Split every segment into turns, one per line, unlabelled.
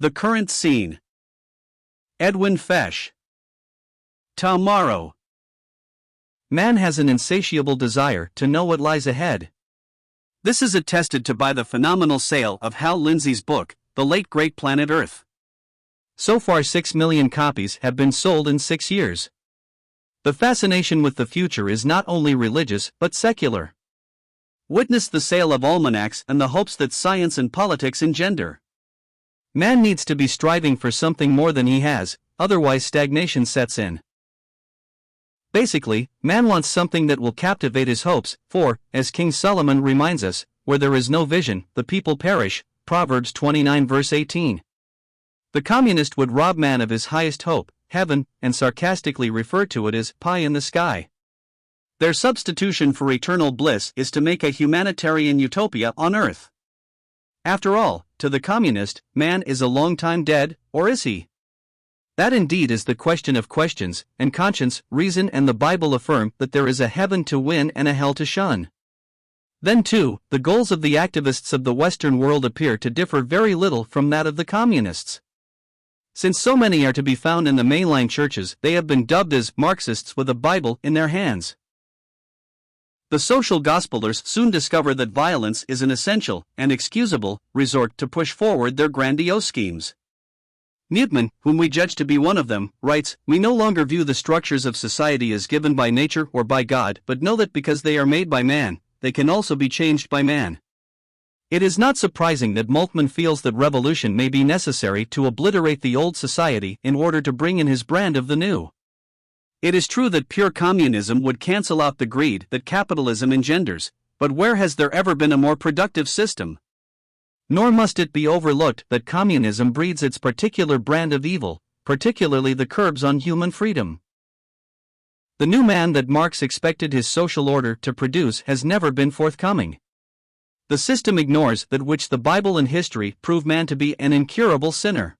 The current scene. Edwin Fesche. Tomorrow. Man has an insatiable desire to know what lies ahead. This is attested to by the phenomenal sale of Hal Lindsey's book, The Late Great Planet Earth. So far 6 million copies have been sold in 6 years. The fascination with the future is not only religious but secular. Witness the sale of almanacs and the hopes that science and politics engender. Man needs to be striving for something more than he has, otherwise stagnation sets in. Basically, man wants something that will captivate his hopes, for, as King Solomon reminds us, where there is no vision, the people perish, Proverbs 29 verse 18. The communist would rob man of his highest hope, heaven, and sarcastically refer to it as pie in the sky. Their substitution for eternal bliss is to make a humanitarian utopia on earth. After all, to the communist, man is a long time dead, or is he? That indeed is the question of questions, and conscience, reason and the Bible affirm that there is a heaven to win and a hell to shun. Then too, the goals of the activists of the Western world appear to differ very little from that of the communists. Since so many are to be found in the mainline churches, they have been dubbed as Marxists with a Bible in their hands. The social gospelers soon discover that violence is an essential and excusable resort to push forward their grandiose schemes. Newton, whom we judge to be one of them, writes, "We no longer view the structures of society as given by nature or by God, but know that because they are made by man, they can also be changed by man." It is not surprising that Moltmann feels that revolution may be necessary to obliterate the old society in order to bring in his brand of the new. It is true that pure communism would cancel out the greed that capitalism engenders, but where has there ever been a more productive system? Nor must it be overlooked that communism breeds its particular brand of evil, particularly the curbs on human freedom. The new man that Marx expected his social order to produce has never been forthcoming. The system ignores that which the Bible and history prove man to be an incurable sinner.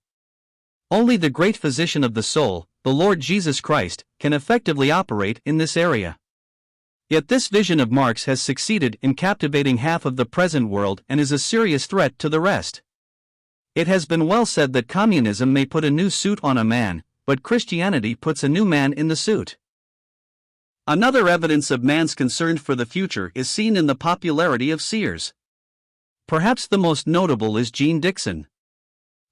Only the great physician of the soul, the Lord Jesus Christ, can effectively operate in this area. Yet this vision of Marx has succeeded in captivating half of the present world and is a serious threat to the rest. It has been well said that communism may put a new suit on a man, but Christianity puts a new man in the suit. Another evidence of man's concern for the future is seen in the popularity of seers. Perhaps the most notable is Jean Dixon.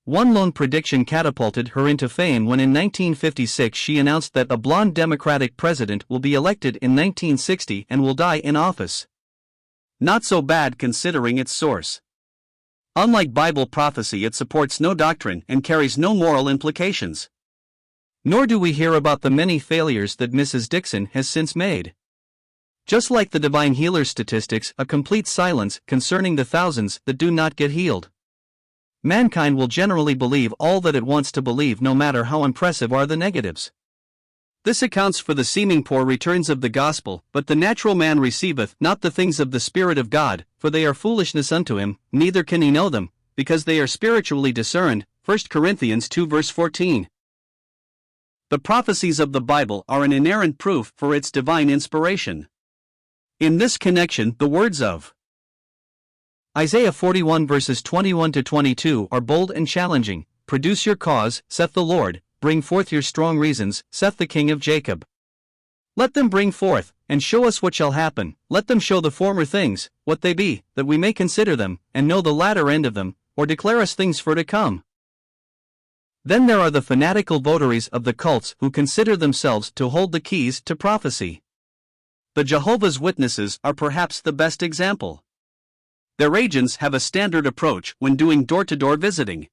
One lone prediction catapulted her into fame when in 1956 she announced that a blonde Democratic president will be elected in 1960 and will die in office. Not so bad considering its source. Unlike Bible prophecy, it supports no doctrine and carries no moral implications. Nor do we hear about the many failures that Mrs. Dixon has since made. Just like the divine healer's statistics, a complete silence concerning the thousands that do not get healed. Mankind will generally believe all that it wants to believe, no matter how impressive are the negatives. This accounts for the seeming poor returns of the gospel, but the natural man receiveth not the things of the Spirit of God, for they are foolishness unto him, neither can he know them, because they are spiritually discerned. 1 Corinthians 2 verse 14. The prophecies of the Bible are an inerrant proof for its divine inspiration. In this connection, the words of Isaiah 41 verses 21 to 22 are bold and challenging. "Produce your cause, saith the Lord, bring forth your strong reasons, saith the King of Jacob. Let them bring forth, and show us what shall happen, let them show the former things, what they be, that we may consider them, and know the latter end of them, or declare us things for to come." Then there are the fanatical votaries of the cults who consider themselves to hold the keys to prophecy. The Jehovah's Witnesses are perhaps the best example. Their agents have a standard approach when doing door-to-door visiting.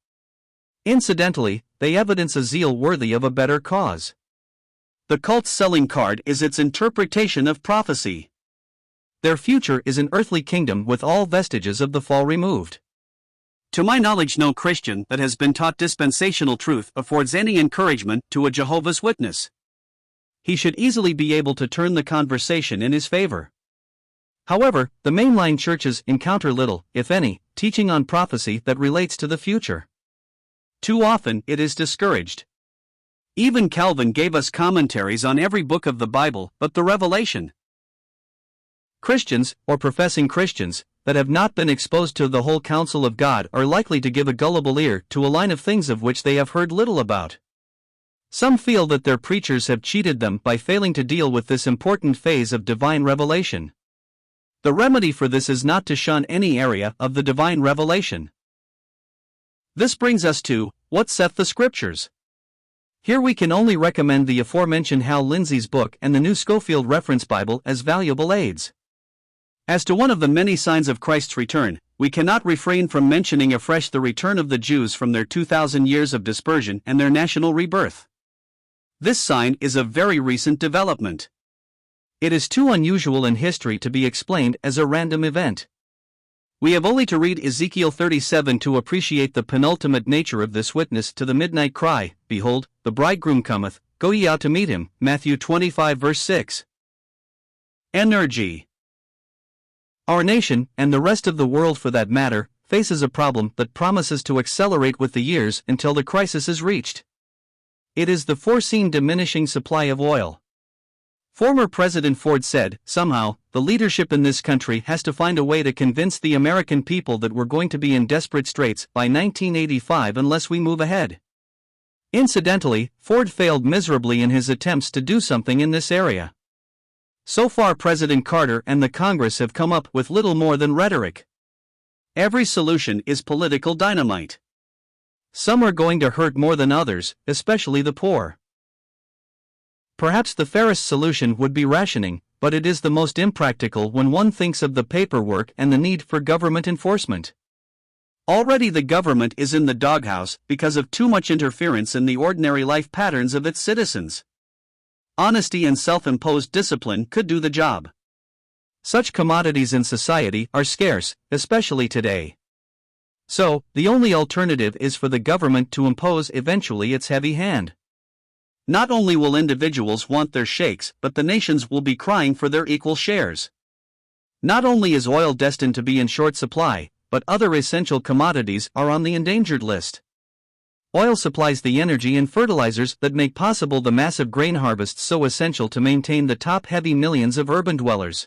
Incidentally, they evidence a zeal worthy of a better cause. The cult's selling card is its interpretation of prophecy. Their future is an earthly kingdom with all vestiges of the fall removed. To my knowledge, no Christian that has been taught dispensational truth affords any encouragement to a Jehovah's Witness. He should easily be able to turn the conversation in his favor. However, the mainline churches encounter little, if any, teaching on prophecy that relates to the future. Too often it is discouraged. Even Calvin gave us commentaries on every book of the Bible but the Revelation. Christians, or professing Christians, that have not been exposed to the whole counsel of God are likely to give a gullible ear to a line of things of which they have heard little about. Some feel that their preachers have cheated them by failing to deal with this important phase of divine revelation. The remedy for this is not to shun any area of the divine revelation. This brings us to, what saith the Scriptures? Here we can only recommend the aforementioned Hal Lindsey's book and the New Schofield Reference Bible as valuable aids. As to one of the many signs of Christ's return, we cannot refrain from mentioning afresh the return of the Jews from their 2,000 years of dispersion and their national rebirth. This sign is a very recent development. It is too unusual in history to be explained as a random event. We have only to read Ezekiel 37 to appreciate the penultimate nature of this witness to the midnight cry, "Behold, the bridegroom cometh, go ye out to meet him," Matthew 25 verse 6. Energy. Our nation, and the rest of the world for that matter, faces a problem that promises to accelerate with the years until the crisis is reached. It is the foreseen diminishing supply of oil. Former President Ford said, somehow, the leadership in this country has to find a way to convince the American people that we're going to be in desperate straits by 1985 unless we move ahead. Incidentally, Ford failed miserably in his attempts to do something in this area. So far, President Carter and the Congress have come up with little more than rhetoric. Every solution is political dynamite. Some are going to hurt more than others, especially the poor. Perhaps the fairest solution would be rationing, but it is the most impractical when one thinks of the paperwork and the need for government enforcement. Already the government is in the doghouse because of too much interference in the ordinary life patterns of its citizens. Honesty and self-imposed discipline could do the job. Such commodities in society are scarce, especially today. So, the only alternative is for the government to impose eventually its heavy hand. Not only will individuals want their shakes, but the nations will be crying for their equal shares. Not only is oil destined to be in short supply, but other essential commodities are on the endangered list. Oil supplies the energy and fertilizers that make possible the massive grain harvests so essential to maintain the top-heavy millions of urban dwellers.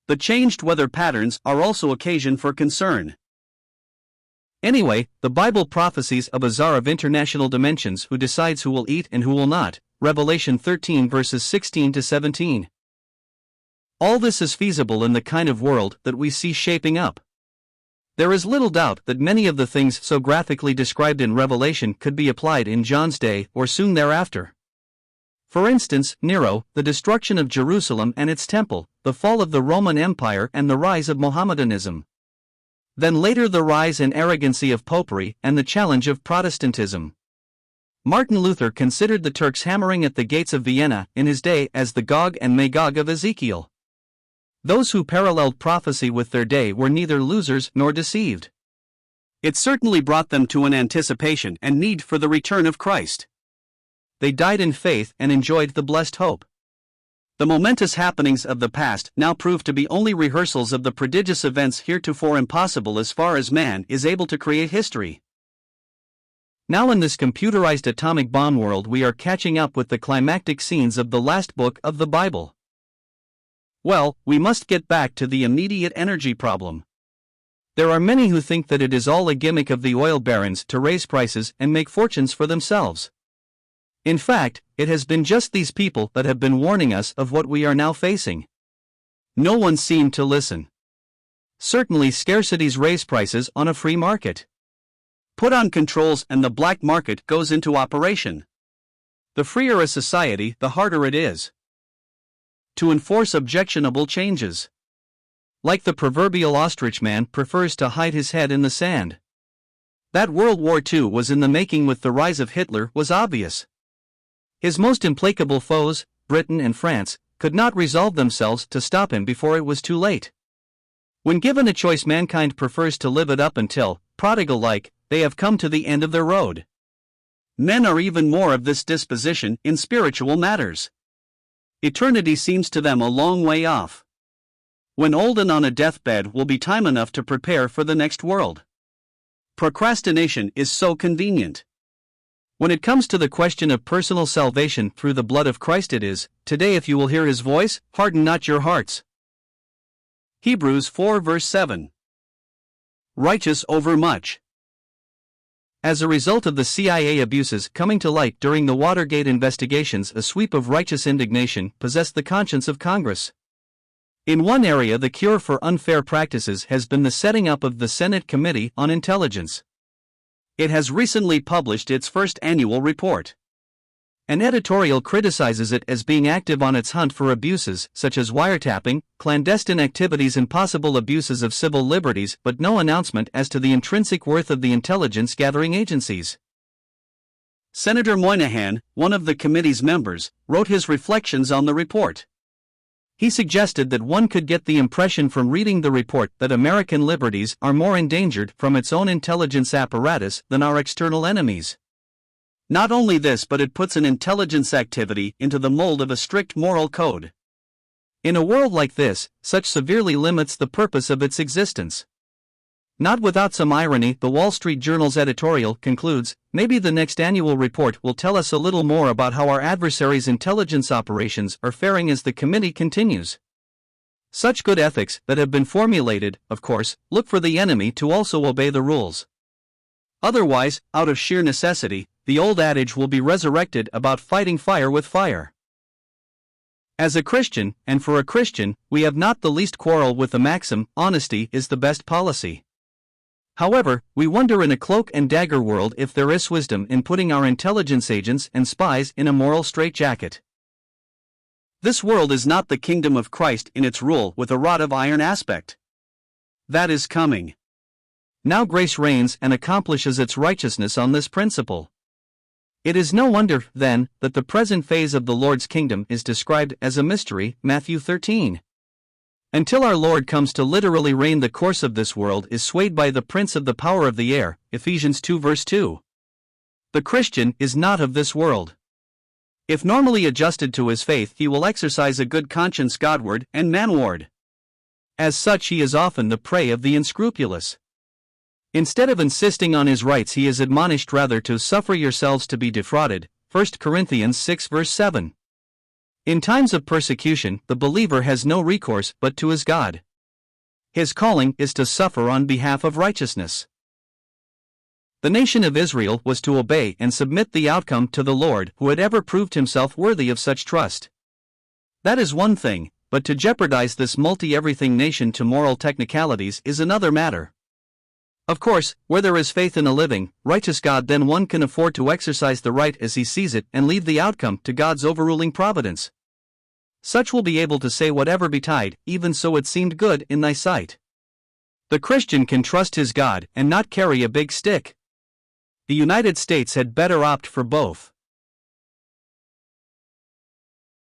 The changed weather patterns are also occasion for concern. Anyway, the Bible prophesies of a czar of international dimensions who decides who will eat and who will not, Revelation 13 verses 16 to 17. All this is feasible in the kind of world that we see shaping up. There is little doubt that many of the things so graphically described in Revelation could be applied in John's day or soon thereafter. For instance, Nero, the destruction of Jerusalem and its temple, the fall of the Roman Empire and the rise of Mohammedanism. Then later the rise and arrogancy of popery and the challenge of Protestantism. Martin Luther considered the Turks hammering at the gates of Vienna in his day as the Gog and Magog of Ezekiel. Those who paralleled prophecy with their day were neither losers nor deceived. It certainly brought them to an anticipation and need for the return of Christ. They died in faith and enjoyed the blessed hope. The momentous happenings of the past now prove to be only rehearsals of the prodigious events heretofore impossible as far as man is able to create history. Now in this computerized atomic bomb world we are catching up with the climactic scenes of the last book of the Bible. Well, we must get back to the immediate energy problem. There are many who think that it is all a gimmick of the oil barons to raise prices and make fortunes for themselves. In fact, it has been just these people that have been warning us of what we are now facing. No one seemed to listen. Certainly scarcities raise prices on a free market. Put on controls and the black market goes into operation. The freer a society, the harder it is to enforce objectionable changes. Like the proverbial ostrich man prefers to hide his head in the sand. That World War II was in the making with the rise of Hitler was obvious. His most implacable foes, Britain and France, could not resolve themselves to stop him before it was too late. When given a choice, mankind prefers to live it up until, prodigal-like, they have come to the end of their road. Men are even more of this disposition in spiritual matters. Eternity seems to them a long way off. When old and on a deathbed will be time enough to prepare for the next world. Procrastination is so convenient. When it comes to the question of personal salvation through the blood of Christ, it is, today if you will hear his voice, harden not your hearts.
Hebrews 4 verse 7. Righteous over much.
As a result of the CIA abuses coming to light during the Watergate investigations, a sweep of righteous indignation possessed the conscience of Congress. In one area, the cure for unfair practices has been the setting up of the Senate Committee on Intelligence.
It has recently published its first annual report.
An editorial criticizes it as being active on its hunt for abuses such as wiretapping, clandestine activities, and possible abuses of civil liberties, but no announcement as to the intrinsic worth of the intelligence-gathering agencies.
Senator Moynihan, one of the committee's members, wrote his reflections on the report.
He suggested that one could get the impression from reading the report that American liberties are more endangered from its own intelligence apparatus than our external enemies.
Not only this, but it puts an intelligence activity into the mold of a strict moral code.
In a world like this, such severely limits the purpose of its existence. Not without some irony, the Wall Street Journal's editorial concludes, maybe the next annual report will tell us a little more about how our adversaries' intelligence operations are faring as the committee continues. Such good ethics that have been formulated, of course, look for the enemy to also obey the rules. Otherwise, out of sheer necessity, the old adage will be resurrected about fighting fire with fire. As a Christian, and for a Christian, we have not the least quarrel with the maxim, honesty is the best policy. However, we wonder in a cloak and dagger world if there is wisdom in putting our intelligence agents and spies in a moral straitjacket.
This world is not the kingdom of Christ in its rule with a rod of iron aspect. That is coming.
Now grace reigns and accomplishes its righteousness on this principle. It is no wonder, then, that the present phase of the Lord's kingdom is described as a mystery, Matthew 13. Until our Lord comes to literally reign, the course of this world is swayed by the prince of the power of the air, Ephesians 2 verse 2. The Christian is not of this world. If normally adjusted to his faith, he will exercise a good conscience Godward and manward. As such, he is often the prey of the unscrupulous. Instead of insisting on his rights, he is admonished rather to suffer yourselves to be defrauded, 1 Corinthians 6 verse 7. In times of persecution, the believer has no recourse but to his God. His calling is to suffer on behalf of righteousness. The nation of Israel was to obey and submit the outcome to the Lord, who had ever proved himself worthy of such trust. That is one thing, but to jeopardize this multi-everything nation to moral technicalities is another matter. Of course, where there is faith in a living, righteous God, then one can afford to exercise the right as he sees it and leave the outcome to God's overruling providence. Such will be able to say, whatever betide, even so it seemed good in thy sight. The Christian can trust his God and not carry a big stick. The United States had better opt for both.